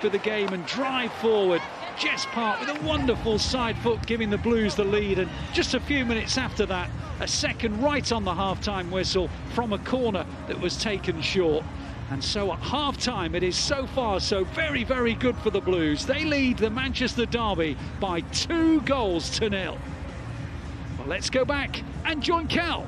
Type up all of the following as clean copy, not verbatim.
for the game and drive forward. Jess Park with a wonderful side foot giving the Blues the lead, and just a few minutes after that, a second right on the half-time whistle from a corner that was taken short. And so at half-time it is so far so very, very good for the Blues. They lead the Manchester derby by 2-0. Well, let's go back and join Cal.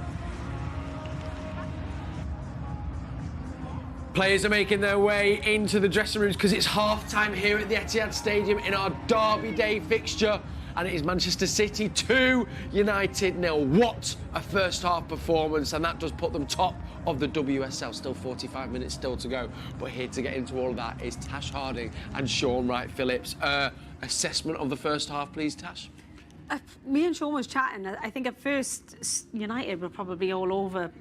Players are making their way into the dressing rooms because it's half-time here at the Etihad Stadium in our Derby Day fixture, and it is Manchester City 2, United 0. What a first-half performance, and that does put them top of the WSL. Still 45 minutes still to go, but here to get into all of that is Tash Harding and Shaun Wright-Phillips. Assessment of the first half, please, Tash. Me and Shaun was chatting. I think at first United were probably all over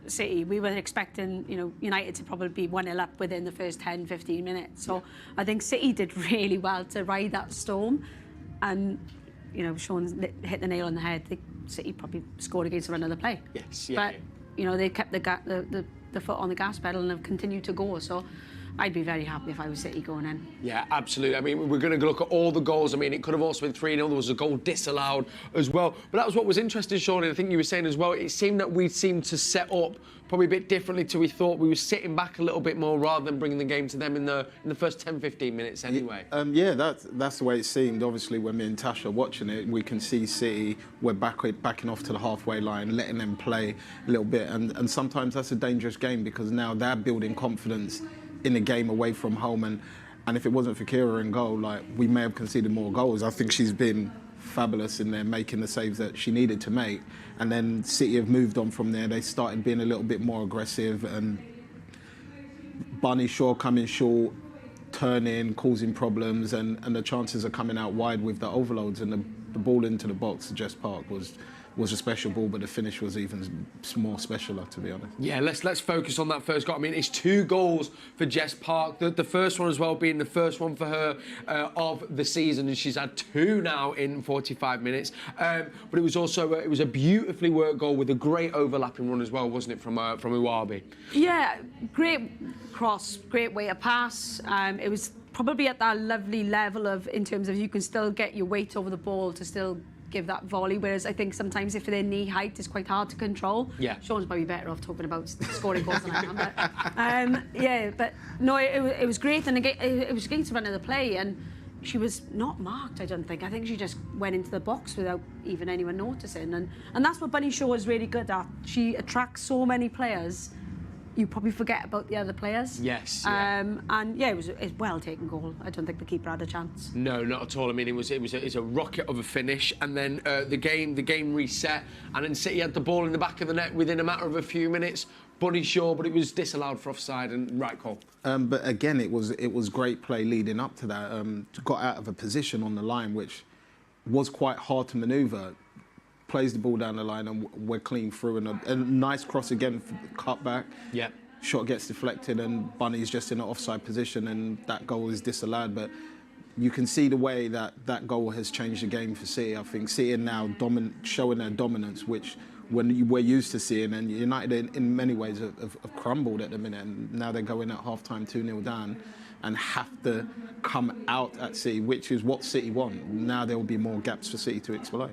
City. We were expecting, United to probably be 1-0 up within the first 10-15 minutes. So I think City did really well to ride that storm. And, Shaun's hit the nail on the head. City probably scored against the run of the play. Yes, yeah. But, they kept the foot on the gas pedal and have continued to go. So I'd be very happy if I was City going in. Yeah, absolutely. I mean, we're going to look at all the goals. I mean, it could have also been 3-0. There was a goal disallowed as well. But that was what was interesting, Shaun, and I think you were saying as well, it seemed that we seemed to set up probably a bit differently to we thought. We were sitting back a little bit more rather than bringing the game to them in the first 10-15 minutes anyway. Yeah, that's the way it seemed. Obviously, when me and Tash are watching it, we can see City, we're backing off to the halfway line, letting them play a little bit. And sometimes that's a dangerous game because now they're building confidence in a game away from home, and if it wasn't for Kira in goal, we may have conceded more goals. I think she's been fabulous in there, making the saves that she needed to make. And then City have moved on from there. They started being a little bit more aggressive, and Bunny Shaw coming short, turning, causing problems, and the chances are coming out wide with the overloads, and the ball into the box to Jess Park was a special ball, but the finish was even more specialer, to be honest. Yeah, let's focus on that first goal. I mean, it's 2 goals for Jess Park. The first one as well being the first one for her of the season, and she's had 2 now in 45 minutes. But it was also it was a beautifully worked goal with a great overlapping run as well, wasn't it, from Uwabi? Yeah, great cross, great way to pass. It was probably at that lovely level in terms of you can still get your weight over the ball to still give that volley, whereas I think sometimes if their knee height is quite hard to control. Yeah. Shaun's probably better off talking about scoring goals than I am. But no, it was great, and it was against the run of the play, and she was not marked, I don't think. I think she just went into the box without even anyone noticing, and that's what Bunny Shaw is really good at. She attracts so many players. You probably forget about the other players. Yes. Yeah. And yeah, it was a well-taken goal. I don't think the keeper had a chance. No, not at all. I mean, it was a rocket of a finish, and then the game reset, and then City had the ball in the back of the net within a matter of a few minutes. Bunny Shaw, but it was disallowed for offside, and right call. But again, it was great play leading up to that. Got out of a position on the line which was quite hard to manoeuvre. Plays the ball down the line, and we're clean through, and a nice cross again, cut back. Yeah. Shot gets deflected, and Bunny's just in an offside position, and that goal is disallowed. But you can see the way that goal has changed the game for City. I think City are now showing their dominance, which we're used to seeing, and United in many ways have crumbled at the minute, and now they're going at half-time 2-0 down and have to come out at City, which is what City want. Now there will be more gaps for City to exploit.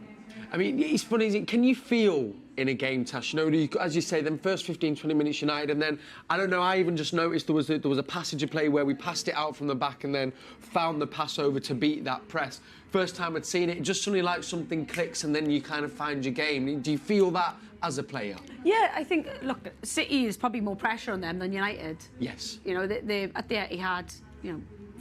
I mean, it's funny, can you feel in a game, Tash, as you say, them first 15-20 minutes United, and then, I don't know, I even just noticed there was a passage of play where we passed it out from the back and then found the pass over to beat that press. First time I'd seen it just suddenly like something clicks, and then you kind of find your game. Do you feel that as a player? Yeah, I think, look, City is probably more pressure on them than United. Yes. They at the Etihad,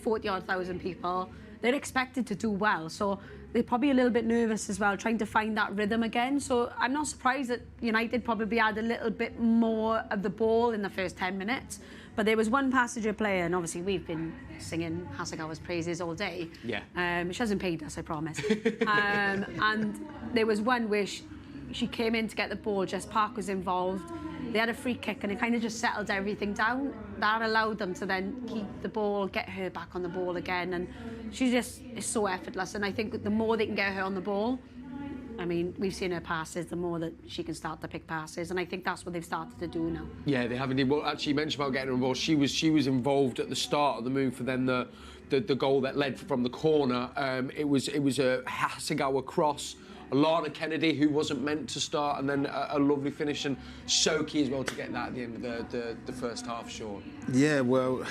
40-odd thousand people. They're expected to do well, so they're probably a little bit nervous as well, trying to find that rhythm again. So I'm not surprised that United probably had a little bit more of the ball in the first 10 minutes. But there was one passage of play, and obviously we've been singing Hasegawa's praises all day. Yeah. She hasn't paid us, I promise. And there was one where she came in to get the ball, Jess Park was involved. They had a free kick, and it kind of just settled everything down. That allowed them to then keep the ball, get her back on the ball again, and she just is so effortless. And I think the more they can get her on the ball, I mean, we've seen her passes, the more that she can start to pick passes, and I think that's what they've started to do now. Yeah, they have indeed. Well, actually, you mentioned about getting her involved. She was involved at the start of the move for then the goal that led from the corner. It was a Hasegawa cross. Alana Kennedy, who wasn't meant to start, and then a lovely finish, and so key as well to get that at the end of the first half, Shaun. Yeah, well,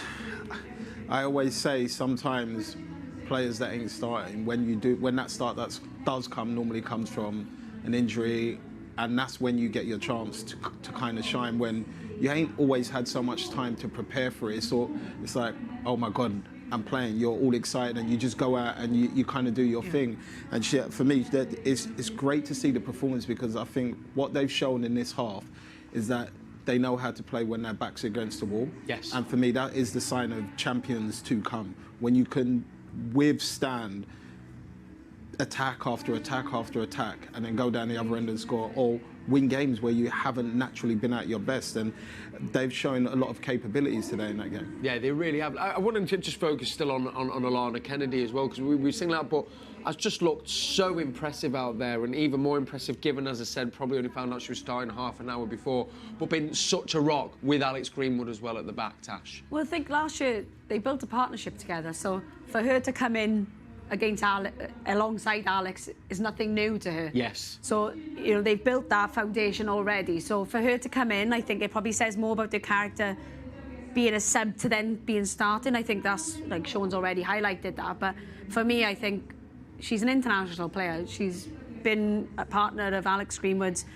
I always say sometimes players that ain't starting, when that start does come, normally comes from an injury, and that's when you get your chance to kind of shine, when you ain't always had so much time to prepare for it. So it's like, oh my God, I'm playing, you're all excited, and you just go out and you kind of do your thing. And for me, it's great to see the performance, because I think what they've shown in this half is that they know how to play when their back's against the wall. Yes. And for me, that is the sign of champions to come. When you can withstand attack after attack after attack, and then go down the other end and score, or win games where you haven't naturally been at your best. And they've shown a lot of capabilities today in that game. Yeah, they really have. I wanted to just focus still on Alana Kennedy as well, because we sing that, but has just looked so impressive out there, and even more impressive given, as I said, probably only found out she was starting half an hour before, but been such a rock with Alex Greenwood as well at the back, Tash. Well, I think last year they built a partnership together, so for her to come in alongside Alex is nothing new to her. Yes. So, you know, they've built that foundation already. So for her to come in, I think it probably says more about her character being a sub to then being starting. I think that's, like Shaun's already highlighted that. But for me, I think she's an international player. She's been a partner of Alex Greenwood's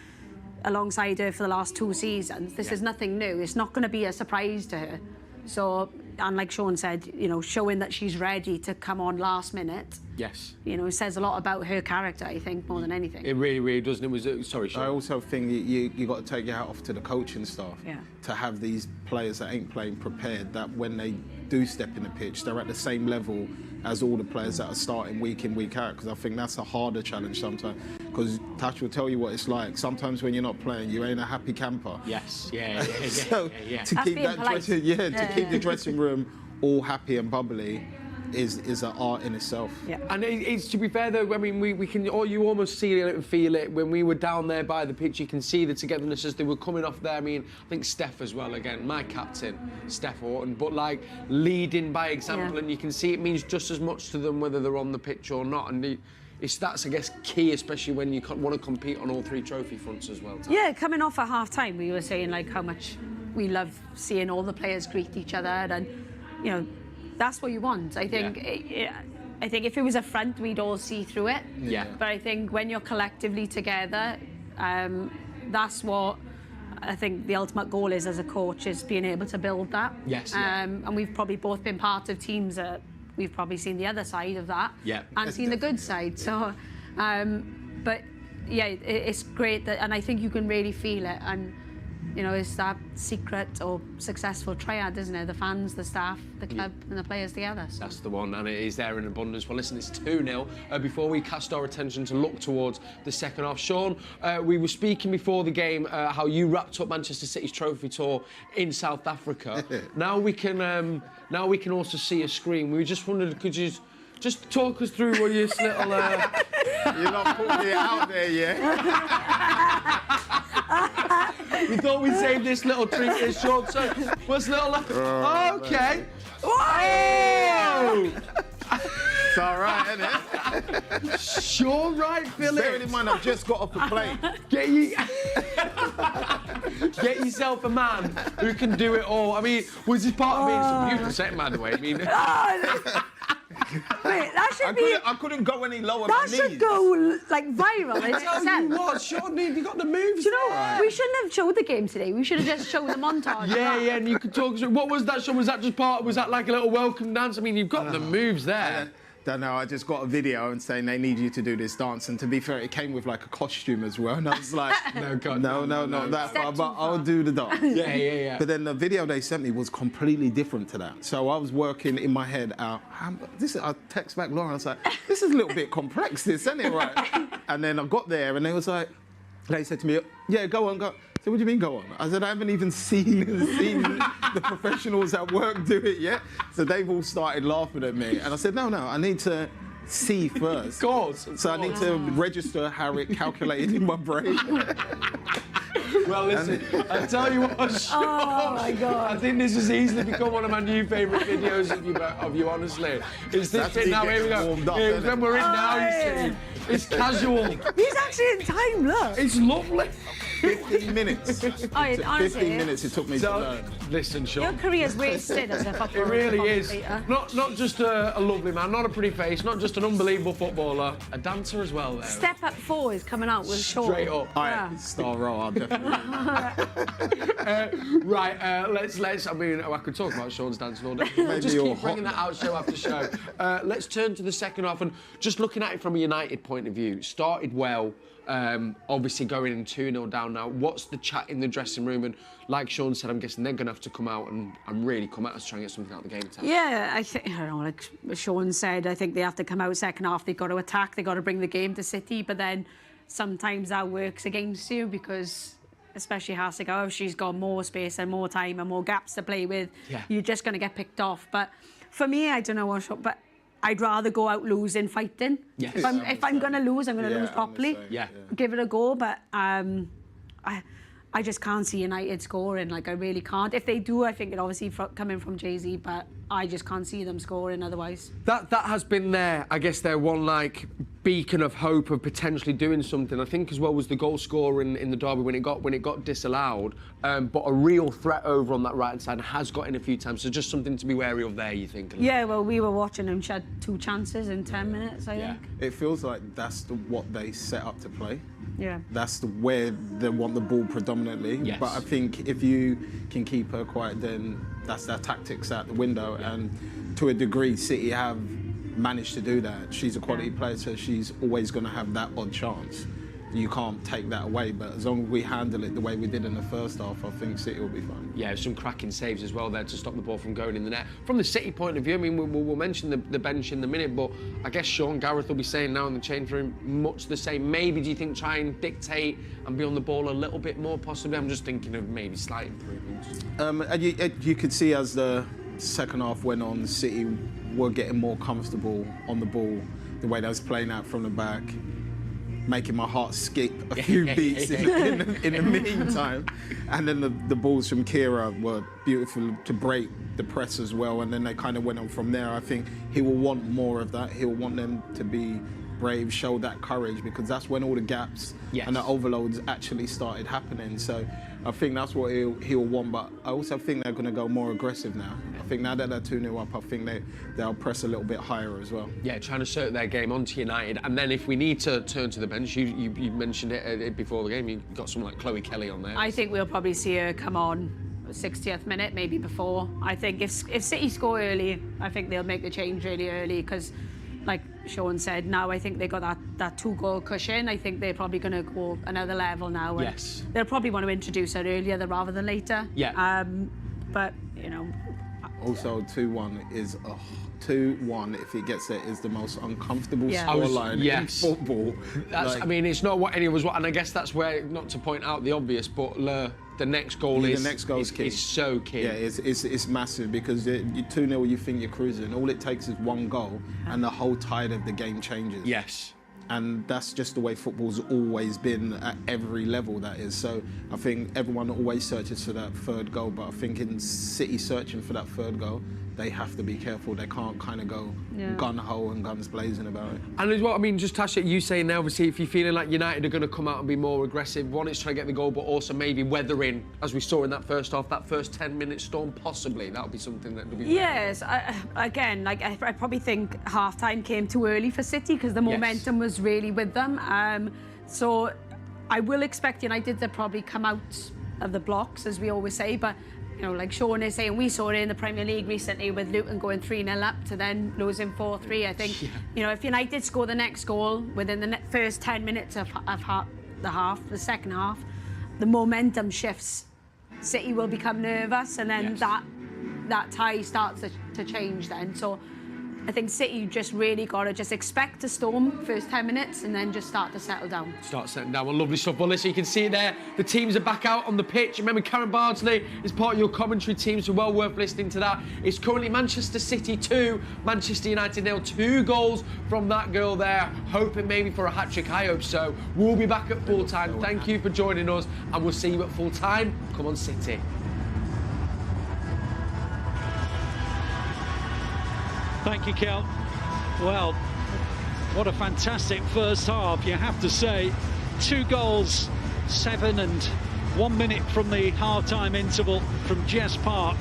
alongside her for the last 2 seasons. This is nothing new. It's not going to be a surprise to her. So, and like Shaun said, you know, showing that she's ready to come on last minute. Yes. You know, it says a lot about her character, I think, more than anything. It really, really does. And it was, sorry, Shaun. I also think you got to take your hat off to the coaching staff. Yeah. To have these players that ain't playing prepared, that when they do step in the pitch, they're at the same level as all the players that are starting week in, week out, because I think that's a harder challenge sometimes. Because Tash will tell you what it's like. Sometimes when you're not playing, you ain't a happy camper. Yes, yeah. So to That's keep being that polite. to keep the dressing room all happy and bubbly is an art in itself. Yeah. And it's, to be fair though, I mean, we can, or you almost see it and feel it when we were down there by the pitch. You can see the togetherness as they were coming off there. I mean, I think Steph as well, again, my captain, Steph Horton, but like leading by example, and you can see it means just as much to them whether they're on the pitch or not. And that's, I guess, key, especially when you want to compete on all 3 trophy fronts as well. Yeah, coming off at half-time, we were saying like how much we love seeing all the players greet each other, and you know, that's what you want. I think. I think if it was a front, we'd all see through it. Yeah. But I think when you're collectively together, that's what I think the ultimate goal is as a coach, is being able to build that. Yes. And we've probably both been part of teams that we've probably seen the other side of that. Yeah. And seen the good side. So, but yeah, it's great that, and I think you can really feel it. And you know, it's that secret or successful triad, isn't it? The fans, the staff, the club, and the players together. So. That's the one, and it is there in abundance. Well, listen, it's 2-0. Before we cast our attention to look towards the second half, Shaun, we were speaking before the game how you wrapped up Manchester City's trophy tour in South Africa. Now we can also see a screen. We just wondered, could you just talk us through what your little? You're not putting it out there yet. We thought we'd save this little treat here, Shaun. So, what's little? Okay. Whoa! It's all right, isn't it? Shaun Wright-Phillips. Bearing in mind, I've just got off the plane. Get yourself a man who can do it all. I mean, was this part of me? It's a beautiful setting, by the way. I mean, Wait, that should I couldn't go any lower. That should go like viral. tell you what, Shaun, you got the moves. Do you know, there. we shouldn't have showed the game today. We should have just shown the montage. Yeah, and you could talk. What was that, Shaun? Was that just part? Was that like a little welcome dance? I mean, you've got the moves there. Don't know, I just got a video and saying they need you to do this dance, and to be fair, it came with like a costume as well, and I was like, no, not that far, but I'll do the dance. Yeah. But then the video they sent me was completely different to that. So I was working in my head out, I text back Lauren, I was like, this is a little bit complex, this, isn't it, right? And then I got there and they was like, they said to me, yeah, go on. I said, what do you mean go on? I said, I haven't even seen the professionals at work do it yet. So they've all started laughing at me. And I said, no, I need to C first. Of course. So I need to register how it calculated in my brain. Well, listen, I tell you what, Shaun, Oh my God. I think this has easily become one of my new favourite videos of you, honestly. It's this That's bit me now, here we getting go. warmed up, Here, isn't when it? we're in now, yeah. you see, it's casual. He's actually in time, look. It's lovely. 15 minutes. Honestly, 15 minutes it took me to So, learn. listen, Your Shaun. career's wasted as a footballer. It really is. commentator. Not just a lovely man, not a pretty face, not just an unbelievable footballer, a dancer as well there. Step Up 4 is coming out with Shaun. Straight up. Yeah. Star role, I'll definitely. Right, let's. I mean, I could talk about Shaun's dancing all day. Just you're keep bringing hot that out show after show. Let's turn to the second half and just looking at it from a United point of view. Started well. Obviously going in 2-0 down now. What's the chat in the dressing room? And like Shaun said, I'm guessing they're going to have to come out and really come at us trying to get something out of the game. Yeah, I don't know, like Shaun said, I think they have to come out second half. They've got to attack. They've got to bring the game to City. But then sometimes that works against you because, especially Hasegawa, she's got more space and more time and more gaps to play with. Yeah. You're just going to get picked off. But for me, I don't know what, but I'd rather go out losing fighting. Yes. If I'm going to lose, I'm going to lose properly. Yeah. Give it a go. But I just can't see United scoring. Like, I really can't. If they do, I think it obviously coming from Jay-Z, but I just can't see them scoring otherwise. That has been their, I guess, their one like beacon of hope of potentially doing something. I think as well was the goal scorer in the derby when it got disallowed. But a real threat over on that right hand side has got in a few times. So just something to be wary of there, you think? Yeah, well, we were watching him. She had 2 chances in 10 minutes, I think. It feels like that's what they set up to play. Yeah. That's where they want the ball predominantly. Yes. But I think if you can keep her quiet, then that's their tactics out the window. Yeah. And to a degree, City have managed to do that. She's a quality player, so she's always going to have that odd chance. You can't take that away, but as long as we handle it the way we did in the first half, I think City will be fine. Yeah, some cracking saves as well there to stop the ball from going in the net. From the City point of view, I mean, we'll mention the bench in a minute, but I guess Shaun, Gareth will be saying now in the change room much the same. Maybe, do you think, try and dictate and be on the ball a little bit more, possibly? I'm just thinking of maybe slight improvements. And you could see as the second half went on, City were getting more comfortable on the ball, the way they was playing out from the back, making my heart skip a few beats in the meantime. And then the balls from Kira were beautiful to break the press as well. And then they kind of went on from there. I think he will want more of that. He'll want them to be brave, show that courage, because that's when all the gaps and the overloads actually started happening. So I think that's what he'll want. But I also think they're going to go more aggressive now. I think now that they're 2-0 up, I think they'll press a little bit higher as well. Yeah, trying to assert their game onto United. And then if we need to turn to the bench, you mentioned it before the game, you got someone like Chloe Kelly on there. I think we'll probably see her come on 60th minute, maybe before. I think if City score early, I think they'll make the change really early because, like Shaun said, now I think they got that 2-goal cushion. I think they're probably going to go another level now. Yes. They'll probably want to introduce her earlier rather than later. Yeah. But, you know. Also, 2-1 is 2-1, if he gets it, is the most uncomfortable scoreline in football. That's, I mean, it's not what any of us want, and I guess that's where, not to point out the obvious, but the next goal the next goal is key. It's so key. Yeah, it's massive because you 2-0, you think you're cruising. All it takes is one goal, and the whole tide of the game changes. Yes. And that's just the way football's always been at every level, that is. So I think everyone always searches for that third goal, but I think in City searching for that third goal, they have to be careful. They can't kind of go gun-ho and guns blazing about it. And as well, I mean, just Tash, you saying now, obviously, if you're feeling like United are going to come out and be more aggressive, one is trying to get the goal, but also maybe weathering, as we saw in that first half, that first 10-minute storm, possibly. That would be something that would be... Yes, I probably think half-time came too early for City because the momentum was really with them. So I will expect United to probably come out of the blocks, as we always say, but you know, like Shaun is saying, we saw it in the Premier League recently with Luton going 3-0 up to then losing 4-3. I think, you know, if United score the next goal within the first 10 minutes of the second half, the momentum shifts. City will become nervous, and then that tie starts to change then. So I think City just really got to just expect a storm first 10 minutes and then just start to settle down. Start settling down. Well, lovely stuff. Well, listen, you can see it there. The teams are back out on the pitch. Remember, Karen Bardsley is part of your commentary team, so well worth listening to that. It's currently Manchester City 2, Manchester United 0. 2 goals from that girl there. Hoping maybe for a hat-trick. I hope so. We'll be back at full time. Thank you for joining us, and we'll see you at full time. Come on, City. Thank you, Kel. Well, what a fantastic first half, you have to say. 2 goals, 7 and 1 minute from the half-time interval from Jess Park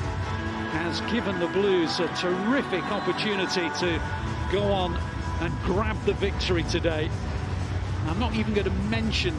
has given the Blues a terrific opportunity to go on and grab the victory today. I'm not even going to mention